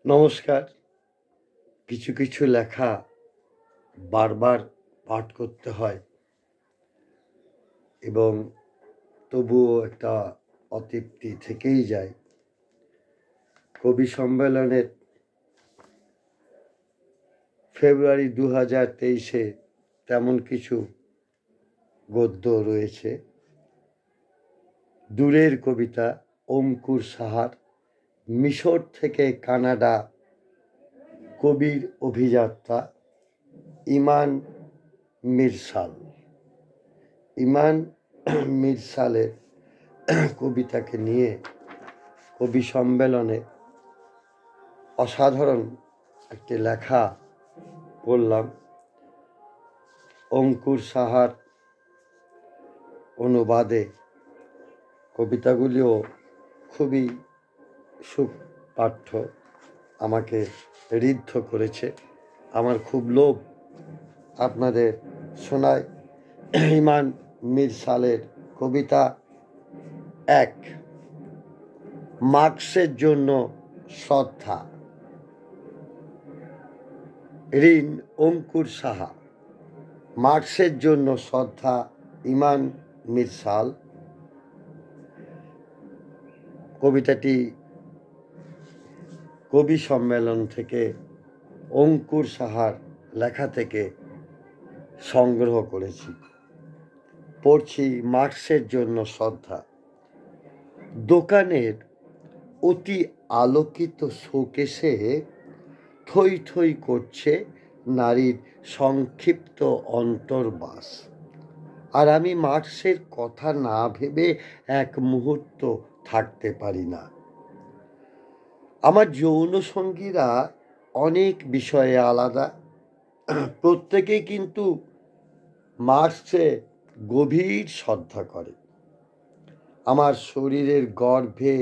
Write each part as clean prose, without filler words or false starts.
নমস্কার। কিছু কিছু লেখা বারবার পাঠ করতে হয় এবং তবুও একটা অতৃপ্তি থেকেই যায়। কবি সম্মেলনের ফেব্রুয়ারি 2023-এ তেমন কিছু গদ্য রয়েছে। দূরের কবিতা অঙ্কুর সাহার, মিশর থেকে কানাডা কবির অভিযাত্রা, ইমান মিরসাল। ইমান মিরসালের কবিতাকে নিয়ে কবি সম্মেলনে অসাধারণ একটি লেখা পড়লাম। অঙ্কুর সাহার অনুবাদে কবিতাগুলিও খুবই সুপাঠ্য, আমাকে ঋদ্ধ করেছে। আমার খুব লোভ আপনাদের শোনায়। ইমান মিরসালের কবিতা 1, মার্কসের জন্য শ্রদ্ধা। ঋণ অঙ্কুর সাহা। মার্কসের জন্য শ্রদ্ধা, ইমান মিরসাল। কবিতাটি কবি সম্মেলন থেকে অঙ্কুর সাহার লেখা থেকে সংগ্রহ করেছি। পড়ছি মার্কসের জন্য শ্রদ্ধা। দোকানের অতি আলোকিত শোকেসে থই থই করছে নারীর সংক্ষিপ্ত অন্তর্বাস, আর আমি মার্কসের কথা না ভেবে এক মুহূর্ত থাকতে পারি না। আমার যৌন সঙ্গীরা অনেক বিষয়ে আলাদা, প্রত্যেকেই কিন্তু মার্কসে গভীর শ্রদ্ধা করে। আমার শরীরের গর্ভে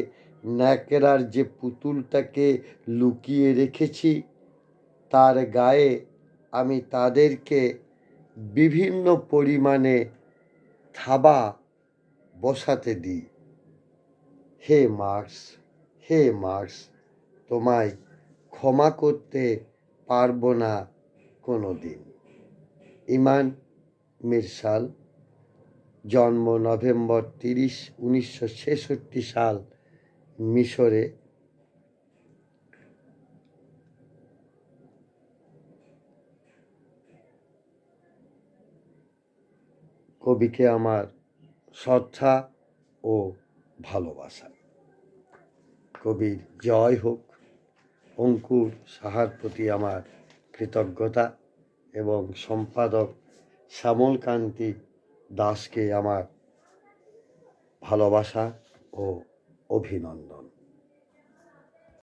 ন্যাকড়ার যে পুতুলটাকে লুকিয়ে রেখেছি, তার গায়ে আমি তাদেরকে বিভিন্ন পরিমাণে থাবা বসাতে দিই। হে মার্কস, হে মার্কস, তোমায় ক্ষমা করতে পারবো না কোনো দিন। ইমান মিরসাল, জন্ম নভেম্বর 30, 1966 সাল, মিশরে। কবিকে আমার শ্রদ্ধা ও ভালোবাসা। কবির জয় হোক। অঙ্কুর সাহার প্রতি আমার কৃতজ্ঞতা এবং সম্পাদক শ্যামলকান্তি দাসকে আমার ভালোবাসা ও অভিনন্দন।